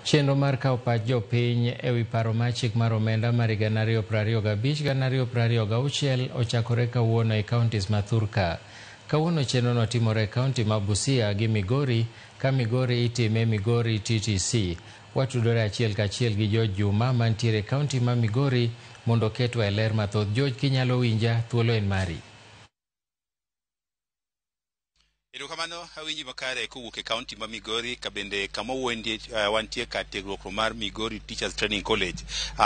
Chenro mar kawo pach jopiny ewi paro mar chik mar omenda mar higa 2025-2026 ochakore kawuono e kauntis ma Thurka. Kawuono chenrono timore e kaunti ma Busia gi Migori, ka Migori itime e Migori TTC. Watudore achiel kachiel gi George Juma mantiere e kaunti ma Migori mondo oketwa e ler mathoth. George, kinyalo winja, thuolo en mari. Erokamano awinji makare kowuok e kaunti ma Migori ka bende kama wantie kar tiegruok mar Migori Teachers Training College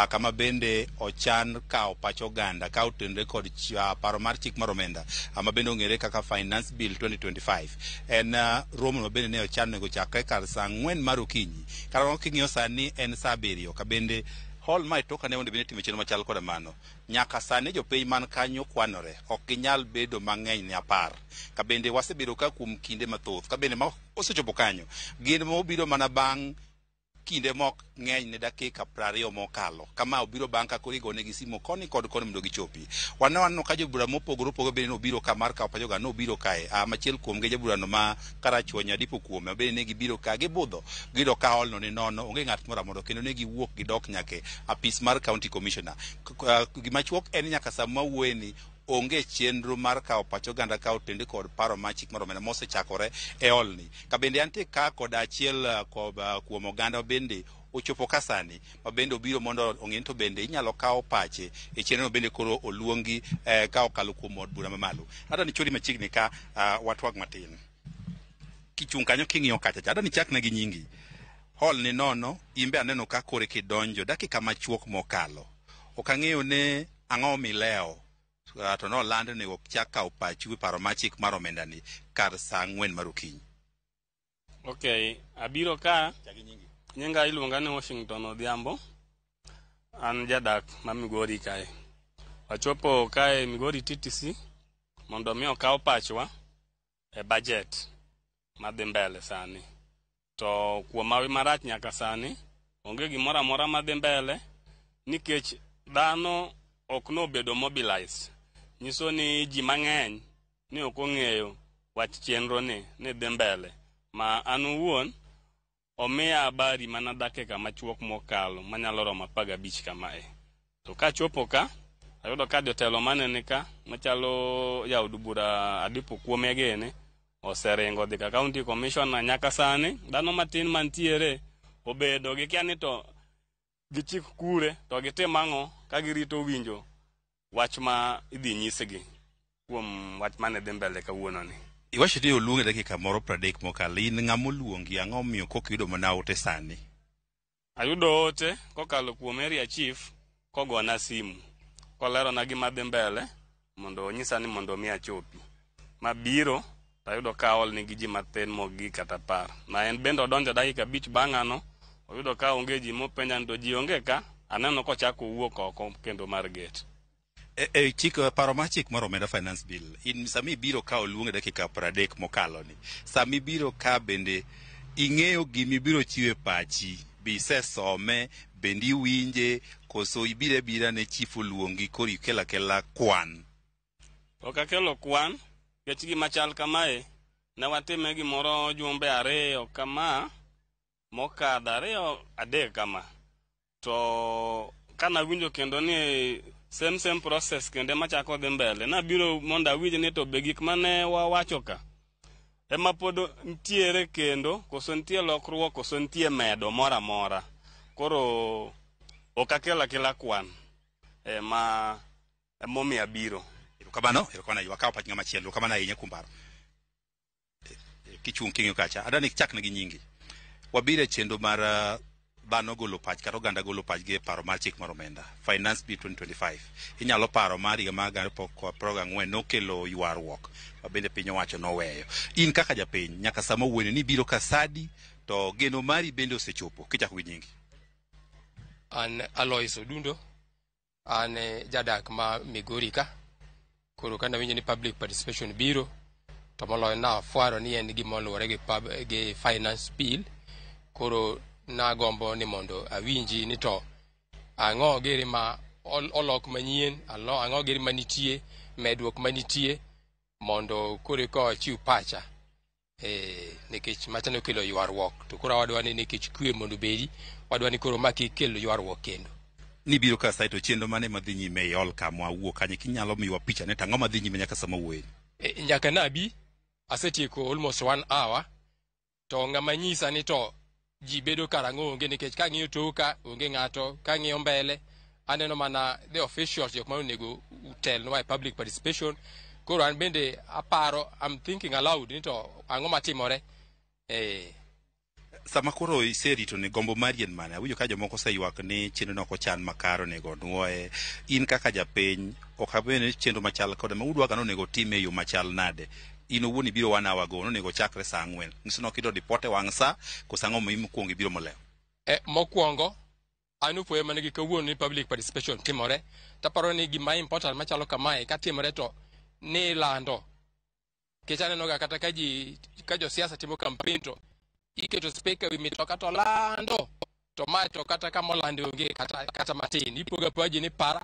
kama bende ochan kawo pach oganda ka otenore kod paro mar chik mar omenda ma bende ong'ere kaka Finance Bill 2025. En romo ma bende ne ochan nego chakre kar saa 4 mar okinyi. Kara king'iyo sani en saa 7 ka bende hall ma itoka ne wonde bende timo chenro machal koda mano. Nyaka sani jopiny man kanyo kwanore, ok ginyal bedo mang'eny ne 10. Ka bende wasebedo ka kuom kinde mathoth, ka bende ma osechopo kanyo, gin mobiro mana bang' kinde mok ng'eny ne dakika 20 mokalo. Kama obiro bang' ka koro igonegi simu koni kod koni mondo gichopi. Waneno ka jobura mopogore opogore bende nobiro ka mar kawo pachoga nobiro kae. Machiel kuom gi joburano ma Karachuonyo Adipo Kuome bende ne gibiro ka gibudho. Giyudo ka hall no ni nono, onge ng'at moro amora kendo ne giwuok gidok nyake apis mar county commissioner. Gimachuok en nyaka sama wuoyeni onge chenro mar kawo pach oganda ka otende kod paro mar chik mar omenda mosechakore e olni. Ka bende antie ka kod achiel kuom oganda bende ochopo kasani ma bende obiro mondo ong'e to bende inyalo kawo pache e chenro bende koro oluongi ka okalo kuom od bura mamalo. Hata ni chori machiegni ka watwag matin. Kichung' kanyo king'iyo kacha hata ni chakna gi nyingi. Hall ni nono, imbe aneno ka kore kidonjo dakika machuok mokalo. Ok ang'eyo ne ang'o mileo. To no land ne ok chak kawo pachi paro mar chik mar omenda ni kar saa 4 mar okinyi. Okay, abiro ka nyinga iluonga ni Washington Odhiambo. An jadak ma Migori kae. Wachopo kae Migori TTC mondo mi okaw pachwa e budget madhi mbele sani. To kuom mawi marach nyaka sani onge gimoro amora madhi mbele nikech dhano ok nobedo mobilized. Nyiso ni ji mang'eny ni ok ong'eyo wach chenro ni dhi mbele. Ma an owuon omiya habari mana dakika machuok mokalo manyalo romo 15 kamae. To ka chopo ka ayudo ka jotelo manene ka machalo jaod bura Adipo Kuome gene oseringo dhi ka county commissioner nyaka sani. Dhano matin mantiere obedo gikia ni to gichik kure to gitim ang'o ka girito winjo wach ma idhi nyisgi kuom wach mane dhi mbele kawuono ni. Iwacho ni oluonge dakika moro 30 mokalo. In ng'ama oluongi ang'o miyo kok yudo mana ote sani? Ayudo ote kokalo kuom area chief kogona simu kolero na gima dhi mbele mondo onyisa ni mondo mi achopi. Mabiro ayudo ka hall ni gi ji mathin mogi kata par. Na en bende odonjo dakika 5 bang'ano oyudo ka onge ji mopenja to ji onge ka aneno kochako wuok oko kendo mar gate. Chik paro mar chik mar omenda Finance Bill. In sami biro ka oluonge dakika 30 mokalo ni. Sami biro ka bende ing'eyo gimi biro chiwe pachi. Bise some bende iwinje koso ibire bira ne chief oluongi kori kela kwan. Ok akelo kwan. Kech gima chal kamae ne watime gimoro jumbe 2 kama mokadho 2 3 kama. To kana winjo kendo ni same process kende machako dhi mbele na biro mondo awinj ni to be gik mane wawacho ka ema pod ntiere kendo koso ntie lokruok koso ntie medo mora mora. Koro ok akela kwan ma emomiyo abiro. Erokamano wakawo pach ng'ama chielo. Erokamano ahinya kumbaro. Kichung' king'iyo kacha adani chakna gi nyingi. Wabiro e chenro mar dhano golo pach kata oganda golo pach gi paro mar chik mar omenda Finance Bill 2025. Inyalo paro mar higa mar 2014 nokelo ywaruok ma bende piny owacho noweyo. In kaka japiny nyaka sama wuone ni biro ka sadi to geno mari bende osechopo. Kichako gi nyingi. An Alois Odundo. An jadak ma Migori ka. Koro kana winjo ni public participation biro to moloyo na fuaro ni en gima oluwore gi Finance Bill. Koro na gombo ni mondo awinji ni to ang'o giri ma olok manyien, ang'o giri manitie, medruok manitie mondo kore ko chiw pacha nikech machano kelo ywarruok to koro wadwa ni nikech kwe mondo bedi wadwa ni koro maki kelo ywarruok kendo ni biro ka saito chenro mane madhi nyime e ol kama wuok kanye kinyalo miwa picha ne tang'o madhi nyime nyaka sama wuoyi nyaka nabi asetieko almost 1 hour to ng'ama nyisa ni to ji bedo karang'o onge nikech ka ng'iyo toka onge ng'ato ka ng'iyo mbele aneno mana the officials jok ma onego utelnwa e public participation koro an bende aparo I'm thinking aloud ni to ang'o matimore sama koro iserito ni gombo mari en mane awinjo ka jomoko seywak ni chenro no ochan makaro nego nuoye in kaka japiny ok abene chenro machal kod ma udwa gano nego time e yo machal nade in owuon ibiro 1 hour go nego chakre saa 4 nisono kido dipote wang' saa kosango mo imkuongo ibiro molewo mokwongo anu poe manigi kawuono ni public participation timore taparo ni gima important machalo kamae ka timore to ni lando kech aneno ga kata ka jo siasa timo campaign to iketo speaker wi mitoka to lando to ma to kata kama lando onge kata matin ipoga paji ni para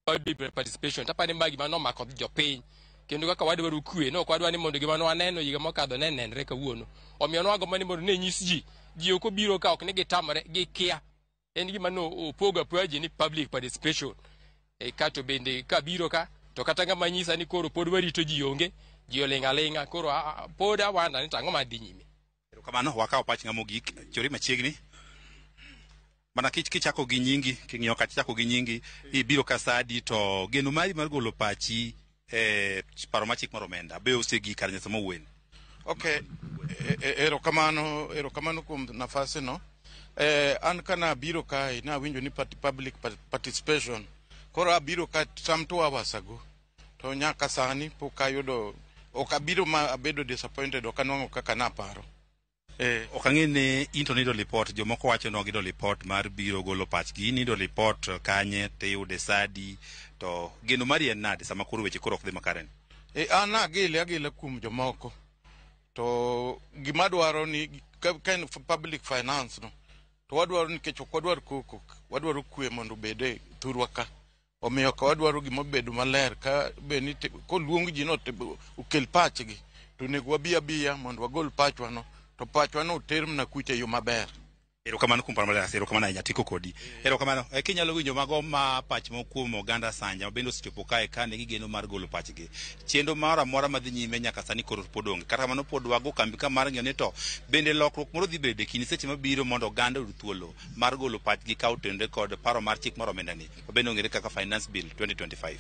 public participation tapani magi mano mako jo piny kendo kaka wadwaro kwe no kwadwa ni mondo gima no aneno yiga mokadho nenenre kawuono omiyo no ago mani mondo ne nyis ji ok obiro ka ok ni gitamore gi kia en gima no opoga paji ni public participation kato bende ka biro ka to kata ngama nyisa ni koro pod warito ji onge ji olinga koro pod awanda ni tang'o madhi nyime kamano wakawo pach ng'amo gik chori machiegni mana kichako gi nyingi king'iyo ka chako gi nyingi ibiro ka sadi to geno mari mar golo pachi paro machik mar omenda be osegi kar nyasa mawuoyi okay erokamano kuom nafasi no an kana biro ka na winjo ni public participation koro abiro ka some 2 hours ago to nyaka sani pok ayudo ok abiro ma abedo disappointed ok anwang'o kaka naparo ok ang'e ne into nido report jomoko wacho no gido report mar biro golo pachgi nido report kanye te yude sadi to geno mari en nade sama koro weche koro ok dhi makare an agile kuom jomoko to gima dwaro ni kind of public finance no to wadwaro nikech ok wadwar koko wadwaro kwe mondo bede thurwa ka omiyo ka wadwaro gima bedo maler ka beni koluong ji no ukel pachgi to nego wabiya mondo wagol pachwa no to pachwa no term na kuite yo maber erokamano kuom paro maler erokamano ahinya tiko kodi erokamano kinyalo winjo mago ma pach mokuom oganda sanja mabende osechopo kae kane gigeno mar golo pachgi chenro moro amora madhi nyime nyaka sani koro pod onge kata kamano pod wago kambi ka mar ng'eyo ni to bende lokruok moro dhi bede kinde seche mabiro mondo oganda oyud thuolo mar golo pachgi ka otende kod paro mar chik mar omenda ni mabende ong'ere kaka finance bill 2025